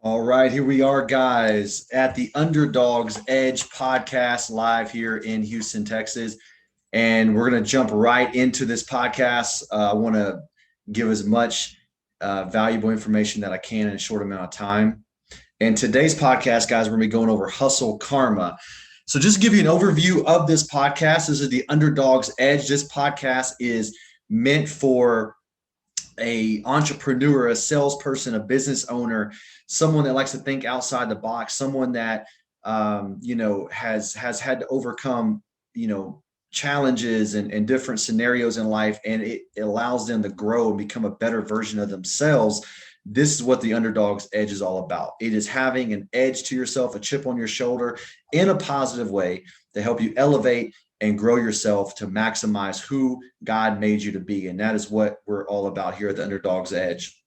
All right, here we are, guys, at the Underdogs Edge podcast live here in Houston, Texas. And we're going to jump right into this podcast. I want to give as much valuable information that I can in a short amount of time. And today's podcast, guys, we're going to be going over hustle karma. So, just to give you an overview of this podcast, this is the Underdogs Edge. This podcast is meant for a entrepreneur, a salesperson, a business owner, someone that likes to think outside the box, someone that has had to overcome challenges and different scenarios in life, and it allows them to grow and become a better version of themselves. This is what the Underdog's Edge is all about. It is having an edge to yourself, a chip on your shoulder in a positive way to help you elevate and grow yourself to maximize who God made you to be. And that is what we're all about here at the Underdog's Edge.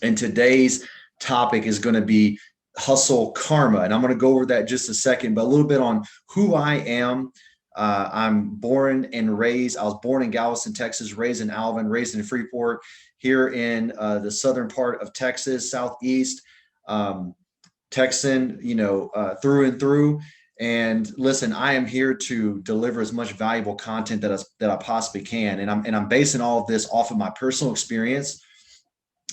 And today's topic is going to be hustle karma. And I'm going to go over that in just a second, but a little bit on who I am. I'm born and raised. I was born in Galveston, Texas, raised in Alvin, raised in Freeport, here in the southern part of Texas, southeast, Texan, through and through. And listen, I am here to deliver as much valuable content that I possibly can. And I'm basing all of this off of my personal experience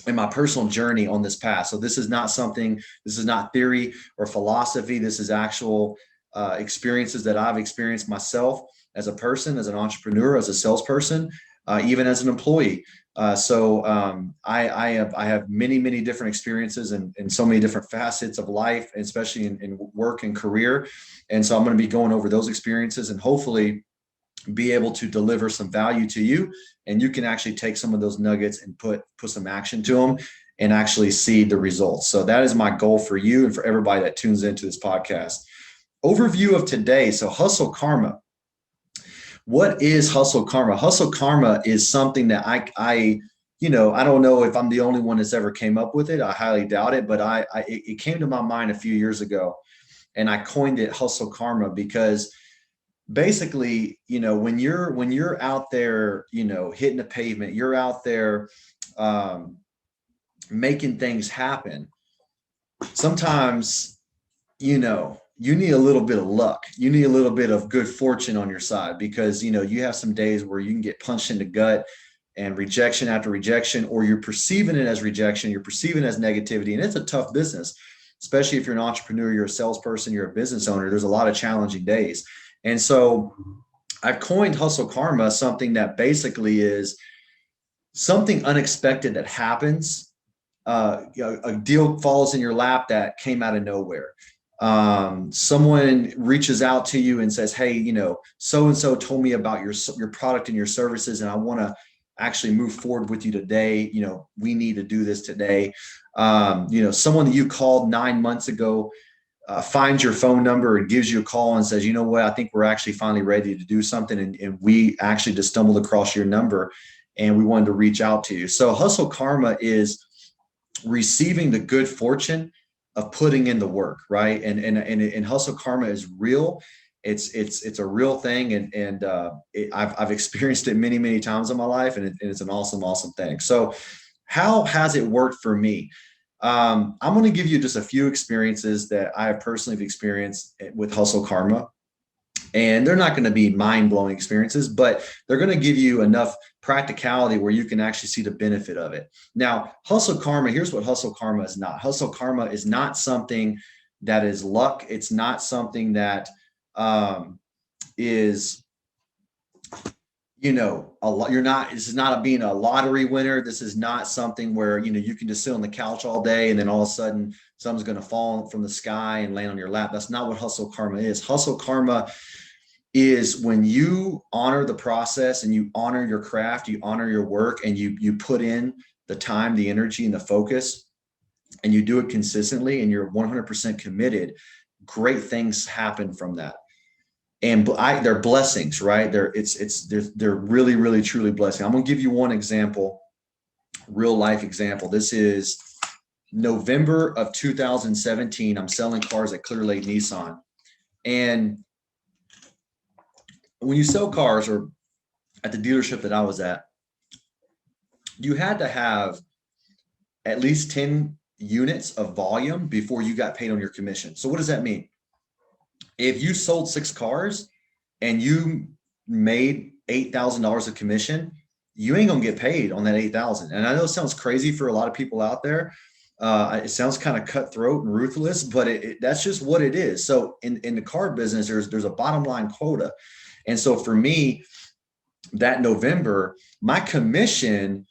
and my personal journey on this path. So this is not theory or philosophy. This is actual experiences that I've experienced myself as a person, as an entrepreneur, as a salesperson, even as an employee. I have many different experiences and so many different facets of life, especially in work and career. And so I'm going to be going over those experiences and hopefully be able to deliver some value to you. And you can actually take some of those nuggets and put some action to them and actually see the results. So that is my goal for you and for everybody that tunes into this podcast. Overview of today. So hustle karma. What is hustle karma? Hustle karma is something that I don't know if I'm the only one that's ever came up with it. I highly doubt it, but it came to my mind a few years ago, and I coined it hustle karma because basically, when you're out there, hitting the pavement, you're out there making things happen. Sometimes, you need a little bit of luck. You need a little bit of good fortune on your side because, you have some days where you can get punched in the gut and rejection after rejection, or you're perceiving it as rejection, you're perceiving it as negativity. And it's a tough business, especially if you're an entrepreneur, you're a salesperson, you're a business owner. There's a lot of challenging days. And so I've coined hustle karma, something that basically is something unexpected that happens. A deal falls in your lap that came out of nowhere. Someone reaches out to you and says, hey, so-and-so told me about your product and your services, and I want to actually move forward with you today. We need to do this today. Someone that you called 9 months ago finds your phone number and gives you a call and says, you know what, I think we're actually finally ready to do something. And we actually just stumbled across your number and we wanted to reach out to you. So hustle karma is receiving the good fortune of putting in the work, right? And hustle karma is real. It's a real thing. And I've experienced it many times in my life, and it's an awesome thing. So how has it worked for me? I'm going to give you just a few experiences that I have personally experienced with hustle karma. And they're not going to be mind-blowing experiences, but they're going to give you enough practicality where you can actually see the benefit of it. Now, hustle karma, here's what hustle karma is not. Hustle karma is not something that is luck. It's not something that is this is not being a lottery winner. This is not something where, you can just sit on the couch all day and then all of a sudden something's going to fall from the sky and land on your lap. That's not what hustle karma is. Hustle karma is when you honor the process and you honor your craft, you honor your work, and you put in the time, the energy, and the focus, and you do it consistently and you're 100% committed, great things happen from that. And they're blessings, right? They're really truly blessing. I'm going to give you one example, real life example. This is November of 2017. I'm selling cars at Clear Lake Nissan. And when you sell cars, or at the dealership that I was at, you had to have at least 10 units of volume before you got paid on your commission. So what does that mean? If you sold 6 cars and you made $8,000 of commission, you ain't gonna get paid on that 8,000. And I know it sounds crazy for a lot of people out there. It sounds kind of cutthroat and ruthless, but that's just what it is. So in the car business, there's a bottom line quota. And so for me, that November, my commission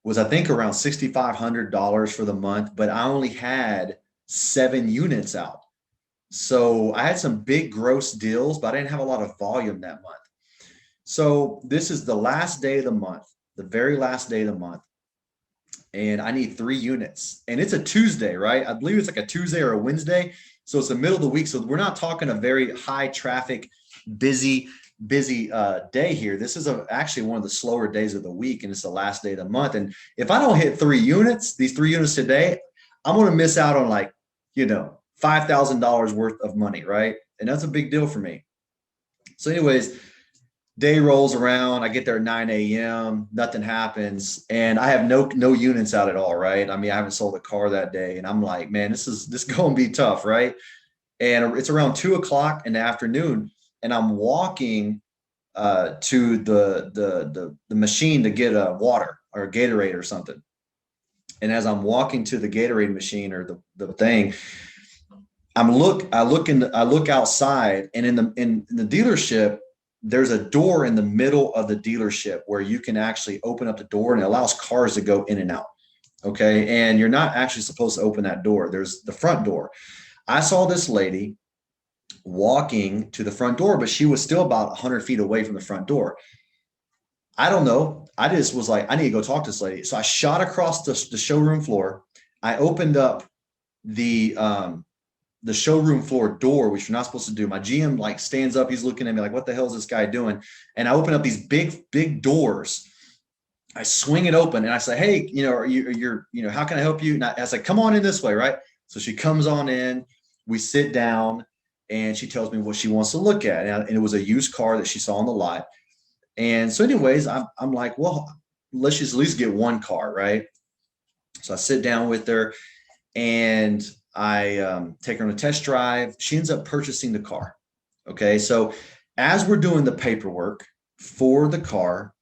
was, I think, around $6,500 for the month, but I only had 7 units out. So I had some big gross deals, but I didn't have a lot of volume that month. So this is the last day of the month, the very last day of the month. And I need 3 units. And it's a Tuesday, right? I believe it's like a Tuesday or a Wednesday. So it's the middle of the week. So we're not talking a very high traffic, busy day here. This is actually one of the slower days of the week, and it's the last day of the month. And if I don't hit 3 units, these 3 units today, I'm going to miss out on like, $5,000 worth of money, right? And that's a big deal for me. So anyways, day rolls around. I get there at 9 a.m. Nothing happens, and I have no units out at all, right? I mean, I haven't sold a car that day, and I'm like, man, this is going to be tough, right? And it's around 2 o'clock in the afternoon, and I'm walking to the machine to get a water or a Gatorade or something. And as I'm walking to the Gatorade machine or the thing, I look outside, and in the dealership, there's a door in the middle of the dealership where you can actually open up the door, and it allows cars to go in and out. Okay. And you're not actually supposed to open that door. There's the front door. I saw this lady walking to the front door, but she was still about 100 feet away from the front door. I don't know. I just was like, I need to go talk to this lady. So I shot across the showroom floor. I opened up the showroom floor door, which you're not supposed to do. My GM like stands up. He's looking at me like, what the hell is this guy doing? And I open up these big doors. I swing it open and I say, hey, how can I help you? And I was like, come on in this way, right? So she comes on in, we sit down, and she tells me what she wants to look at. And it was a used car that she saw on the lot. And so anyways, I'm like, well, let's just at least get one car, right? So I sit down with her and I take her on a test drive. She ends up purchasing the car. Okay. So as we're doing the paperwork for the car,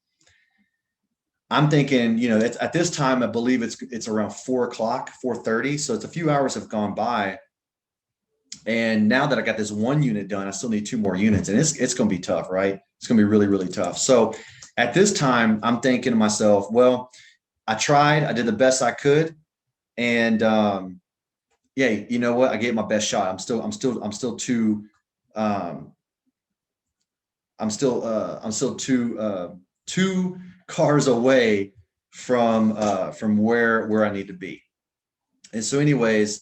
I'm thinking, it's, at this time, I believe it's around 4:00, 4:30. So it's a few hours have gone by. And now that I got this 1 unit done, I still need 2 more units, and it's going to be tough, right? It's going to be really, really tough. So at this time, I'm thinking to myself, well, I tried, I did the best I could. And, yeah, you know what? I gave my best shot. I'm still two cars away from where I need to be. And so anyways,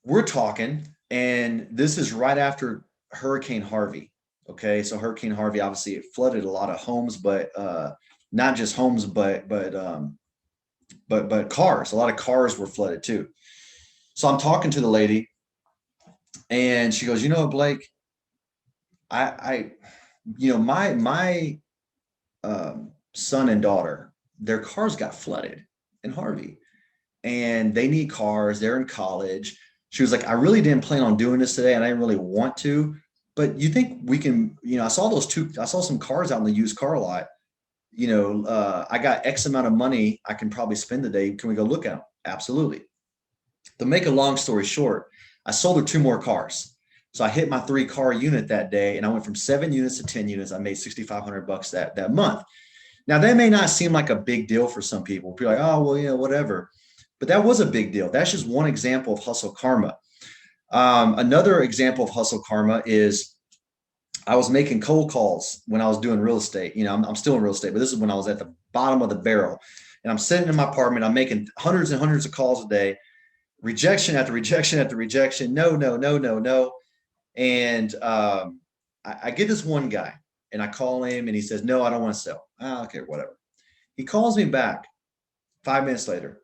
we're talking, and this is right after Hurricane Harvey. Okay. So Hurricane Harvey, obviously it flooded a lot of homes, but not just homes, but cars. A lot of cars were flooded too. So I'm talking to the lady, and she goes, Blake, my son and daughter, their cars got flooded in Harvey, and they need cars. They're in college. She was like, I really didn't plan on doing this today, and I didn't really want to, but you think we can, I saw some cars out in the used car lot. I got X amount of money I can probably spend today. Can we go look at them? Absolutely. To make a long story short, I sold her 2 more cars. So I hit my 3-car unit that day, and I went from 7 units to 10 units. I made $6,500 that month. Now that may not seem like a big deal for some people. People are like, oh, well, whatever. But that was a big deal. That's just one example of hustle karma. Another example of hustle karma is I was making cold calls when I was doing real estate. I'm still in real estate, but this is when I was at the bottom of the barrel. And I'm sitting in my apartment. I'm making hundreds and hundreds of calls a day. Rejection after rejection after rejection. No. And I get this one guy, and I call him, and he says, no, I don't want to sell. Okay, whatever. He calls me back 5 minutes later.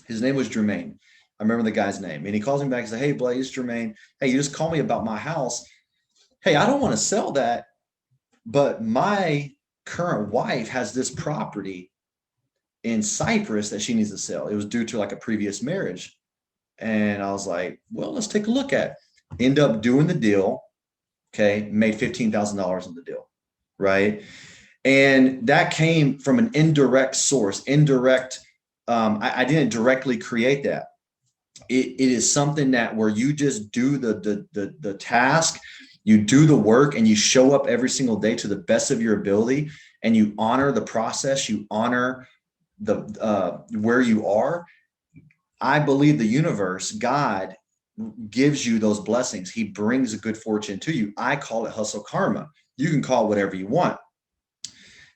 His name was Jermaine. I remember the guy's name. And he calls me back and says, hey, Blake, it's Jermaine. Hey, you just called me about my house. Hey, I don't want to sell that, but my current wife has this property in Cyprus that she needs to sell. It was due to like a previous marriage. And I was like, well, let's take a look at it. End up doing the deal. Okay. Made $15,000 in the deal. Right. And that came from an indirect source, indirect. I didn't directly create that. It is something that where you just do the task, you do the work, and you show up every single day to the best of your ability, and you honor the process, you honor the where you are. I believe the universe, God, gives you those blessings. He brings a good fortune to you. I call it hustle karma. You can call it whatever you want,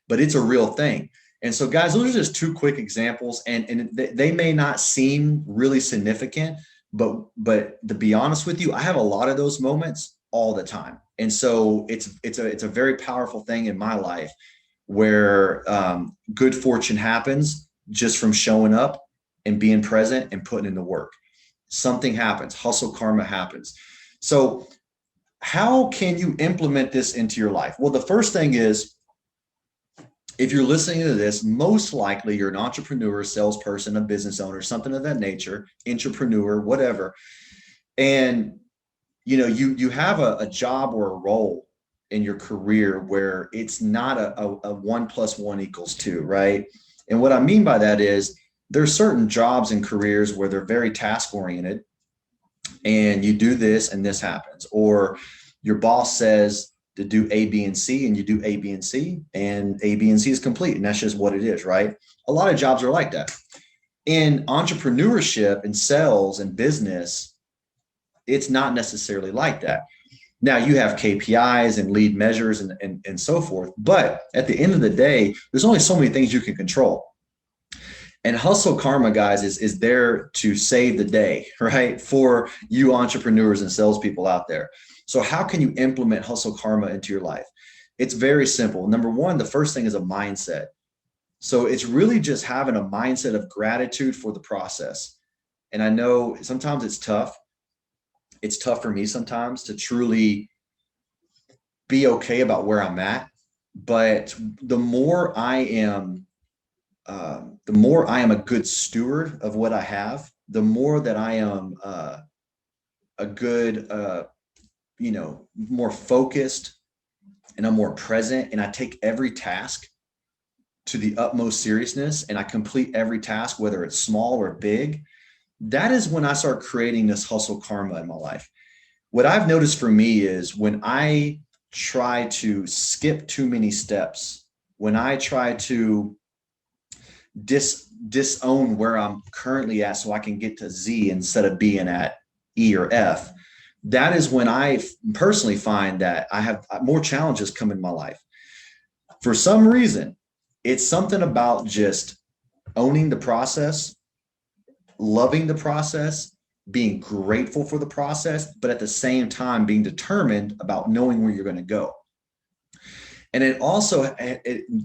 but it's a real thing. And so, guys, those are just two quick examples, and they may not seem really significant, but to be honest with you, I have a lot of those moments all the time. And so it's a very powerful thing in my life where good fortune happens just from showing up and being present and putting in the work. Something happens, hustle karma happens. So how can you implement this into your life? Well, the first thing is, if you're listening to this, most likely you're an entrepreneur, salesperson, a business owner, something of that nature, entrepreneur, whatever. And you have a job or a role in your career where it's not a 1 + 1 = 2, right? And what I mean by that is there's certain jobs and careers where they're very task oriented, and you do this and this happens, or your boss says to do A, B, and C, and you do A, B, and C, and A, B, and C is complete. And that's just what it is, right? A lot of jobs are like that. In entrepreneurship and sales and business, it's not necessarily like that. Now you have KPIs and lead measures and so forth. But at the end of the day, there's only so many things you can control. And hustle karma, guys, is there to save the day, right? For you entrepreneurs and salespeople out there. So how can you implement hustle karma into your life? It's very simple. Number one, the first thing is a mindset. So it's really just having a mindset of gratitude for the process. And I know sometimes it's tough. It's tough for me sometimes to truly be okay about where I'm at. But the more I am a good steward of what I have, the more that I am a good, more focused, and I'm more present, and I take every task to the utmost seriousness, and I complete every task, whether it's small or big. That is when I start creating this hustle karma in my life. What I've noticed for me is when I try to skip too many steps, when I try to disown where I'm currently at so I can get to Z instead of being at E or F, that is when I personally find that I have more challenges come in my life. For some reason, it's something about just owning the process, loving the process, being grateful for the process, but at the same time being determined about knowing where you're going to go. And it also,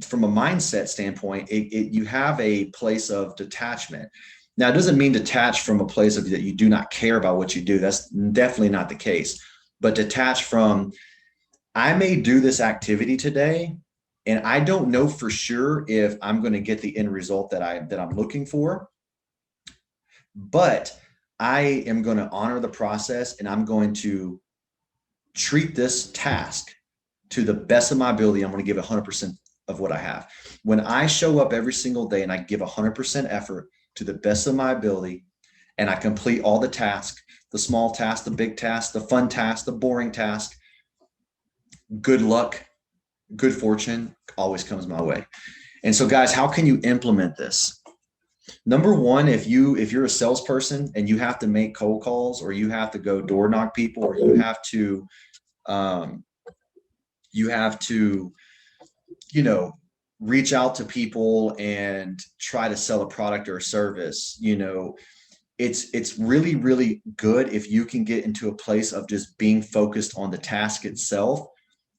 from a mindset standpoint, you have a place of detachment. Now, it doesn't mean detach from a place of that you do not care about what you do. That's definitely not the case. But detach from, I may do this activity today, and I don't know for sure if I'm going to get the end result that I'm looking for. But I am going to honor the process, and I'm going to treat this task to the best of my ability. I'm going to give 100% of what I have. When I show up every single day and I give 100% effort to the best of my ability, and I complete all the tasks, the small tasks, the big tasks, the fun tasks, the boring task, good luck, good fortune always comes my way. And so, guys, how can you implement this? Number one, if you're a salesperson and you have to make cold calls, or you have to go door knock people, or you have to reach out to people and try to sell a product or a service, it's really, really good if you can get into a place of just being focused on the task itself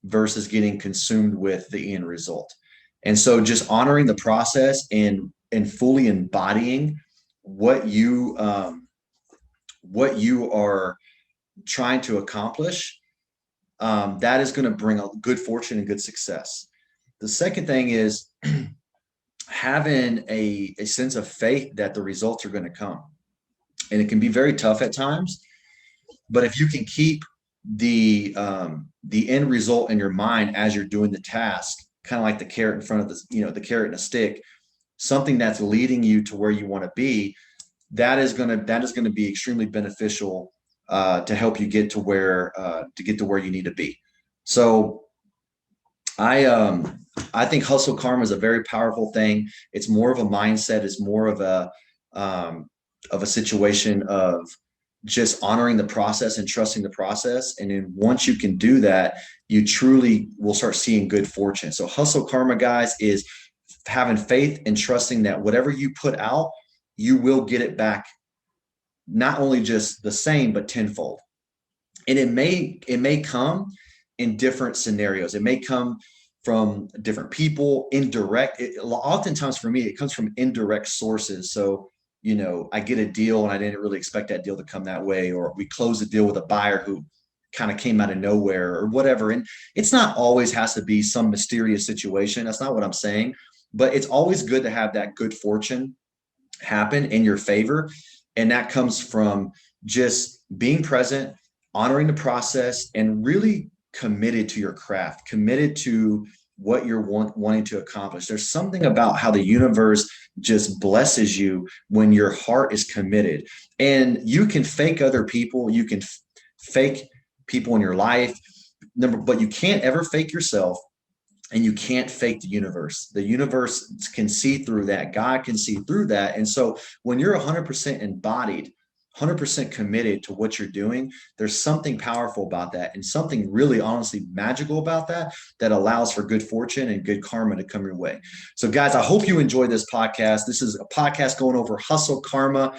versus getting consumed with the end result. And so just honoring the process and fully embodying what you are trying to accomplish, that is going to bring a good fortune and good success. The second thing is having a sense of faith that the results are going to come. And it can be very tough at times, but if you can keep the end result in your mind as you're doing the task, kind of like the carrot in front of the carrot and a stick, something that's leading you to where you want to be, that is going to be extremely beneficial to help you get to where you need to be. So I think hustle karma is a very powerful thing. It's more of a mindset. It's more of a situation of just honoring the process and trusting the process. And then once you can do that, you truly will start seeing good fortune. So hustle karma, guys, is having faith and trusting that whatever you put out, you will get it back, not only just the same, but tenfold. And it may come in different scenarios. It may come from different people, indirect. Oftentimes for me, it comes from indirect sources. So, I get a deal and I didn't really expect that deal to come that way, or we close a deal with a buyer who kind of came out of nowhere or whatever. And it's not always has to be some mysterious situation. That's not what I'm saying, but it's always good to have that good fortune happen in your favor. And that comes from just being present, honoring the process, and really committed to your craft, committed to what you're wanting to accomplish. There's something about how the universe just blesses you when your heart is committed. And you can fake other people, you can fake people in your life, but you can't ever fake yourself. And you can't fake the universe. The universe can see through that. God can see through that. And so when you're 100% embodied, 100% committed to what you're doing, there's something powerful about that and something really honestly magical about that that allows for good fortune and good karma to come your way. So guys, I hope you enjoyed this podcast. This is a podcast going over hustle karma.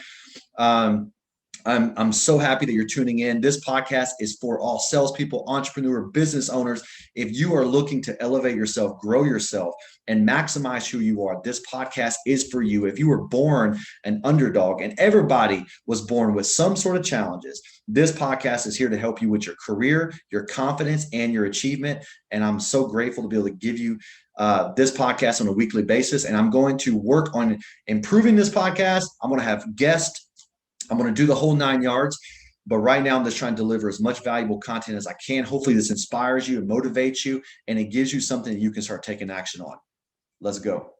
I'm so happy that you're tuning in. This podcast is for all salespeople, entrepreneur, business owners. If you are looking to elevate yourself, grow yourself, and maximize who you are, this podcast is for you. If you were born an underdog, and everybody was born with some sort of challenges, this podcast is here to help you with your career, your confidence, and your achievement. And I'm so grateful to be able to give you this podcast on a weekly basis. And I'm going to work on improving this podcast. I'm going to have guests. I'm going to do the whole 9 yards, but right now I'm just trying to deliver as much valuable content as I can. Hopefully this inspires you and motivates you, and it gives you something that you can start taking action on. Let's go.